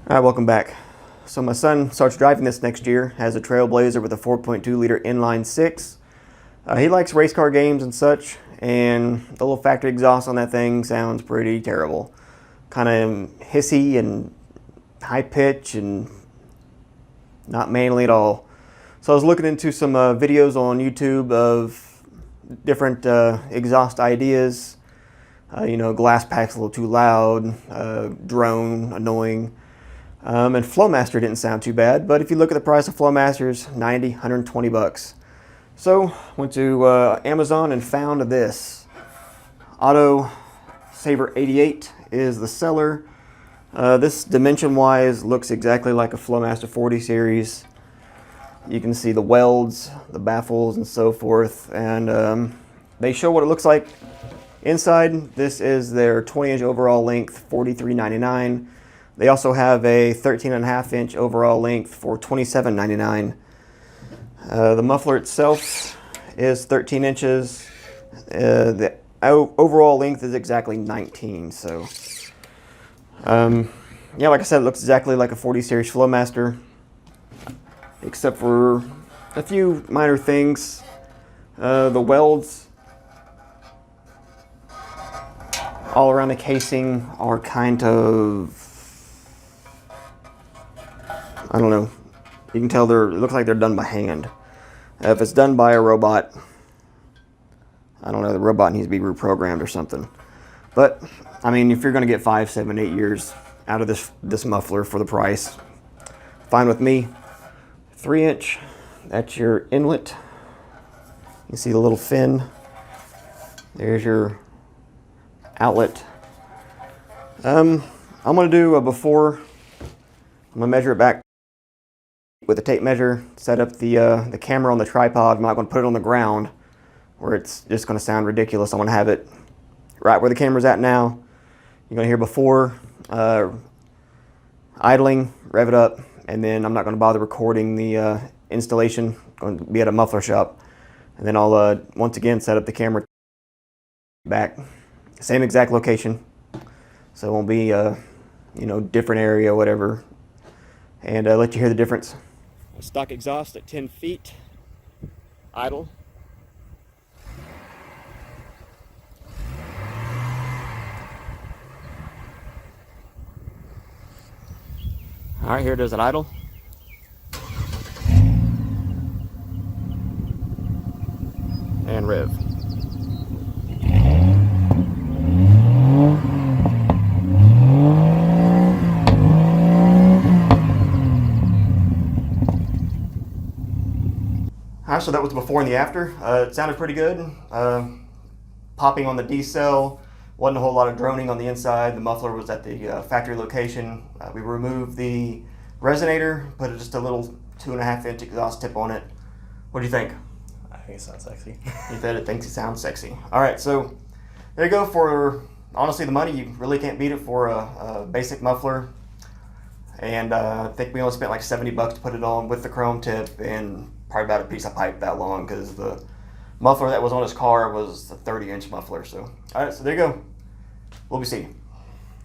All right, welcome back. So my son starts driving this next year, has a Trailblazer with a 4.2 liter inline six. He likes race car games and such, and the little factory exhaust on that thing sounds pretty terrible. Kind of hissy and high pitch and not manly at all. So I was looking into some videos on YouTube of different exhaust ideas. Glass pack's a little too loud, drone, annoying. And Flowmaster didn't sound too bad, but if you look at the price of Flowmasters, 90, 120 bucks. So went to Amazon and found this. Autosaver 88 is the seller. This dimension-wise looks exactly like a Flowmaster 40 series. You can see the welds, the baffles, and so forth, and they show what it looks like inside. This is their 20-inch overall length, $43.99. They also have a 13.5-inch overall length for $27.99. The muffler itself is 13 inches. The overall length is exactly 19. So, yeah, like I said, it looks exactly like a 40 series Flowmaster, except for a few minor things. The welds all around the casing are kind of, I don't know. You can tell it looks like they're done by hand. If it's done by a robot, I don't know, the robot needs to be reprogrammed or something. But, I mean, if you're going to get 5, 7, 8 years out of this muffler for the price, fine with me. 3-inch, that's your inlet. You can see the little fin. There's your outlet. I'm going to do a before. I'm going to measure it back with a tape measure, set up the camera on the tripod. I'm not going to put it on the ground where it's just going to sound ridiculous. I'm going to have it right where the camera's at now. You're going to hear before, idling, rev it up, and then I'm not going to bother recording the installation. I'm going to be at a muffler shop. And then I'll once again set up the camera back. Same exact location. So it won't be different area, whatever. And let you hear the difference. Stock exhaust at 10 feet, idle. All right, here it is at idle. And rev. Alright, so that was the before and the after. It sounded pretty good. Popping on the D-cell, wasn't a whole lot of droning on the inside. The muffler was at the factory location. We removed the resonator, put just a little 2.5-inch exhaust tip on it. What do you think? I think it sounds sexy. He said it thinks it sounds sexy. Alright, so there you go. For honestly the money, you really can't beat it for a basic muffler. And I think we only spent like 70 bucks to put it on with the chrome tip and probably about a piece of pipe that long, because the muffler that was on his car was a 30-inch muffler. So, all right, so there you go. We'll be seeing you.